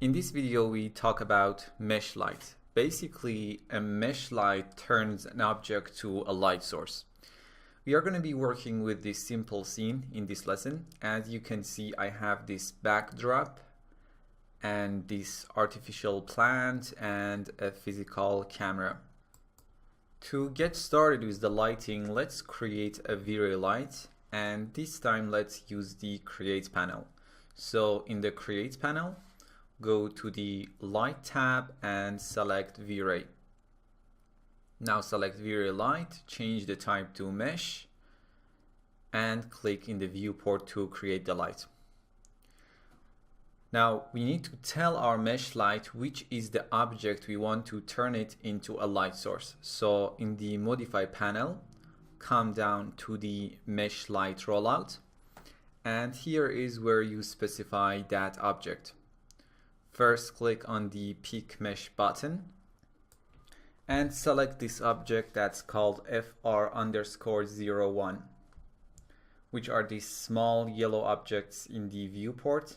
In this video, we talk about Meshlight. Basically, a Meshlight turns an object to a light source. We are going to be working with this simple scene in this lesson. As you can see, I have this backdrop and this artificial plant and a physical camera. To get started with the lighting, let's create a V-Ray light, and this time let's use the Create panel. So in the Create panel, go to the Light tab and select V-Ray. Now select V-Ray Light, change the type to Mesh, and click in the viewport to create the light. Now we need to tell our Meshlight which is the object we want to turn it into a light source. So in the Modify panel, come down to the Meshlight rollout, and here is where you specify that object. First, click on the Pick Mesh button and select this object that's called FR_01, which are these small yellow objects in the viewport.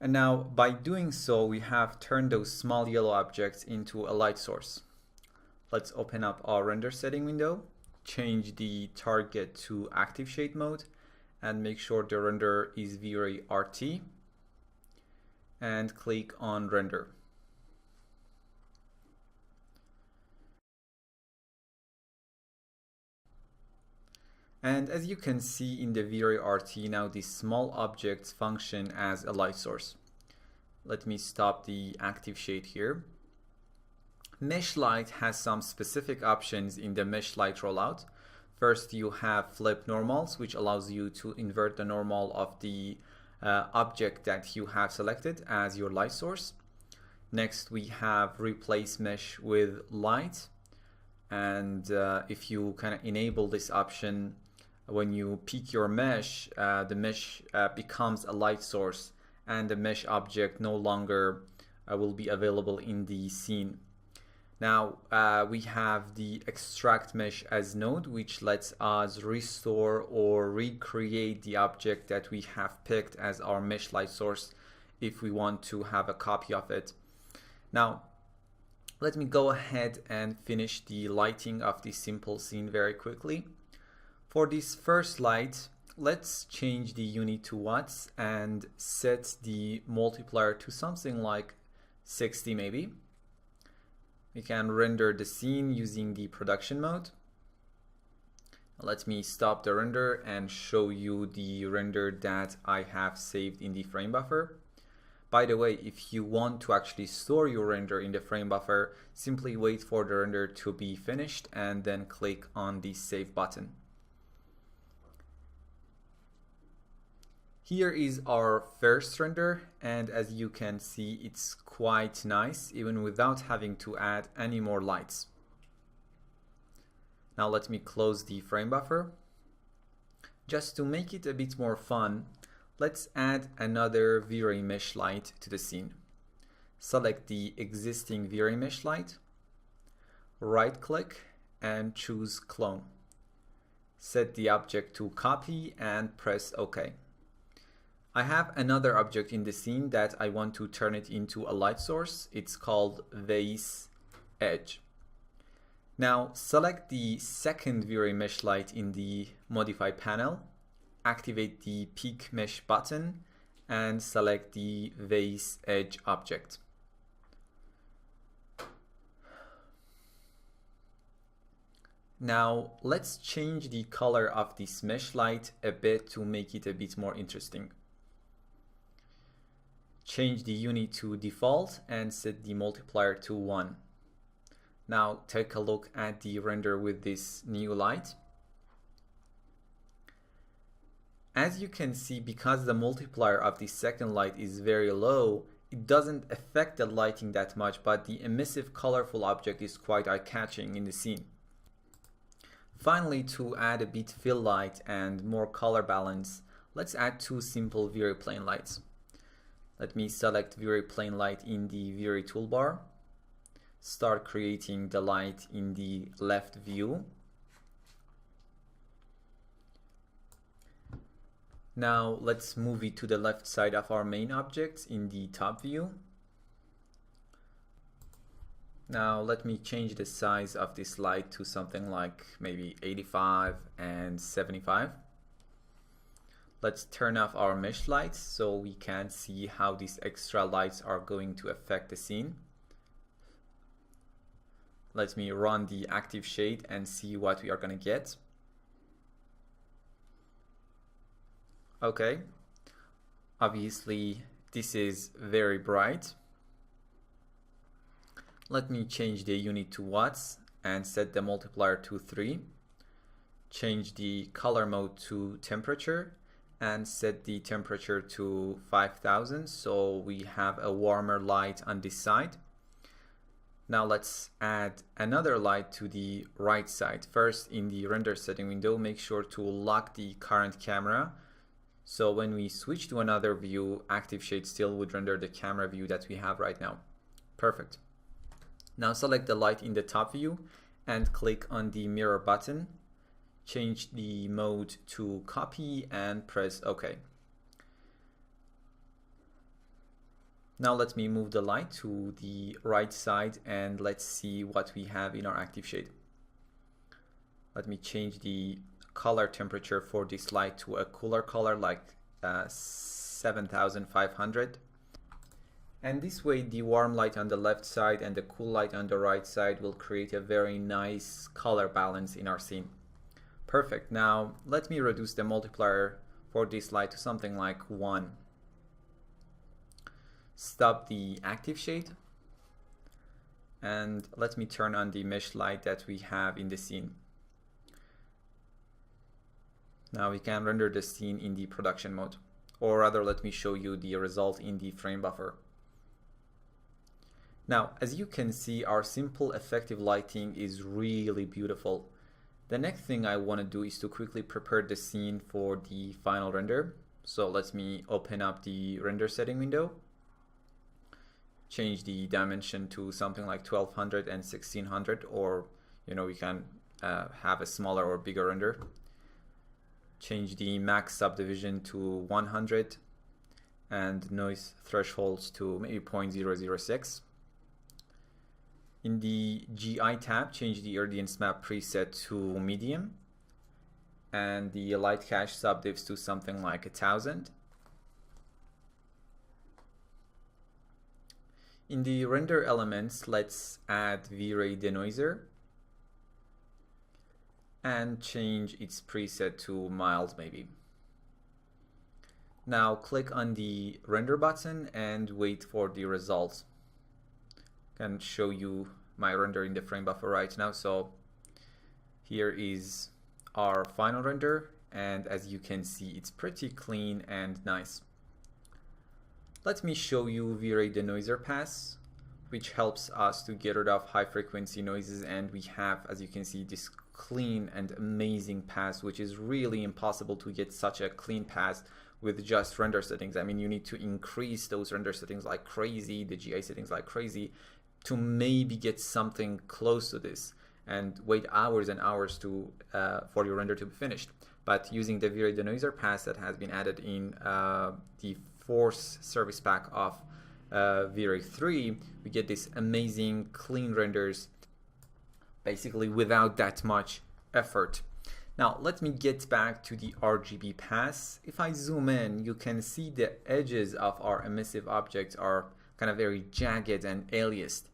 And now by doing so, we have turned those small yellow objects into a light source. Let's open up our render setting window, change the target to active shade mode, and make sure the render is V-Ray RT, and click on render. And as you can see in the V-Ray RT, now these small objects function as a light source. Let me stop the active shade here. Meshlight has some specific options in the Meshlight rollout. First, you have flip normals, which allows you to invert the normal of the object that you have selected as your light source. Next, we have replace mesh with light, and if you kind of enable this option, when you pick your mesh, the mesh becomes a light source and the mesh object no longer will be available in the scene. Now we have the extract mesh as node, which lets us restore or recreate the object that we have picked as our mesh light source if we want to have a copy of it. Now let me go ahead and finish the lighting of this simple scene very quickly. For this first light, let's change the unit to watts and set the multiplier to something like 60 maybe. We can render the scene using the production mode. Let me stop the render and show you the render that I have saved in the frame buffer. By the way, if you want to actually store your render in the frame buffer, simply wait for the render to be finished and then click on the Save button. Here is our first render, and as you can see, it's quite nice even without having to add any more lights. Now let me close the frame buffer. Just to make it a bit more fun, let's add another V-Ray mesh light to the scene. Select the existing V-Ray mesh light, right click and choose clone. Set the object to copy and press OK. I have another object in the scene that I want to turn it into a light source. It's called Vase Edge. Now select the second V-Ray mesh light in the Modify panel, activate the Pick Mesh button, and select the Vase Edge object. Now let's change the color of this mesh light a bit to make it a bit more interesting. Change the unit to default and set the multiplier to 1. Now take a look at the render with this new light. As you can see, because the multiplier of the second light is very low, it doesn't affect the lighting that much, but the emissive colorful object is quite eye-catching in the scene. Finally, to add a bit fill light and more color balance, let's add two simple V-Ray plane lights. Let me select V-Ray plane light in the V-Ray toolbar. Start creating the light in the left view. Now let's move it to the left side of our main objects in the top view. Now let me change the size of this light to something like maybe 85 and 75. Let's turn off our mesh lights so we can see how these extra lights are going to affect the scene. Let me run the active shade and see what we are going to get. Okay, obviously this is very bright. Let me change the unit to watts and set the multiplier to 3. Change the color mode to temperature and set the temperature to 5000 so we have a warmer light on this side. Now let's add another light to the right side. First, in the render setting window, make sure to lock the current camera so when we switch to another view, active shade still would render the camera view that we have right now. Perfect. Now select the light in the top view and click on the mirror button. Change the mode to copy and press OK. Now let me move the light to the right side and let's see what we have in our active shade. Let me change the color temperature for this light to a cooler color like 7500. And this way the warm light on the left side and the cool light on the right side will create a very nice color balance in our scene. Perfect. Now let me reduce the multiplier for this light to something like 1. Stop the active shade and let me turn on the mesh light that we have in the scene. Now we can render the scene in the production mode, or rather let me show you the result in the frame buffer. Now, as you can see, our simple effective lighting is really beautiful. The next thing I want to do is to quickly prepare the scene for the final render. So let me open up the render setting window. Change the dimension to something like 1200 and 1600, or we can have a smaller or bigger render. Change the max subdivision to 100 and noise thresholds to maybe 0.006. In the GI tab, change the Irradiance map preset to medium and the light cache subdivs to something like 1000. In the render elements, let's add V-Ray denoiser and change its preset to mild maybe. Now click on the render button and wait for the results. I can show you my render in the frame buffer right now. So here is our final render, and as you can see, it's pretty clean and nice. Let me show you V-Ray denoiser pass, which helps us to get rid of high frequency noises, and we have, as you can see, this clean and amazing pass, which is really impossible to get such a clean pass with just render settings. I mean, you need to increase those render settings like crazy, the GI settings like crazy, to maybe get something close to this and wait hours and hours to for your render to be finished. But using the V-Ray denoiser pass that has been added in the Force service pack of V-Ray 3, we get this amazing clean renders basically without that much effort. Now let me get back to the RGB pass. If I zoom in, you can see the edges of our emissive objects are kind of very jagged and aliased.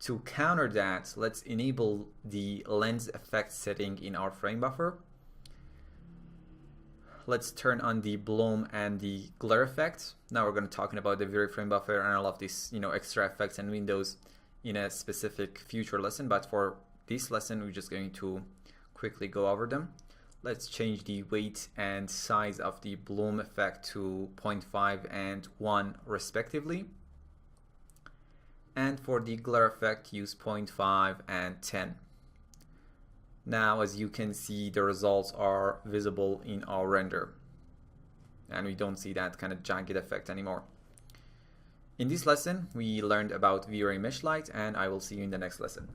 To counter that, let's enable the lens effect setting in our frame buffer. Let's turn on the bloom and the glare effect. Now we're going to talk about the V-Ray frame buffer and all of these extra effects and windows in a specific future lesson, but for this lesson we're just going to quickly go over them. Let's change the weight and size of the bloom effect to 0.5 and 1 respectively. And for the glare effect, use 0.5 and 10. Now, as you can see, the results are visible in our render, and we don't see that kind of jagged effect anymore. In this lesson, we learned about V-Ray Meshlight, and I will see you in the next lesson.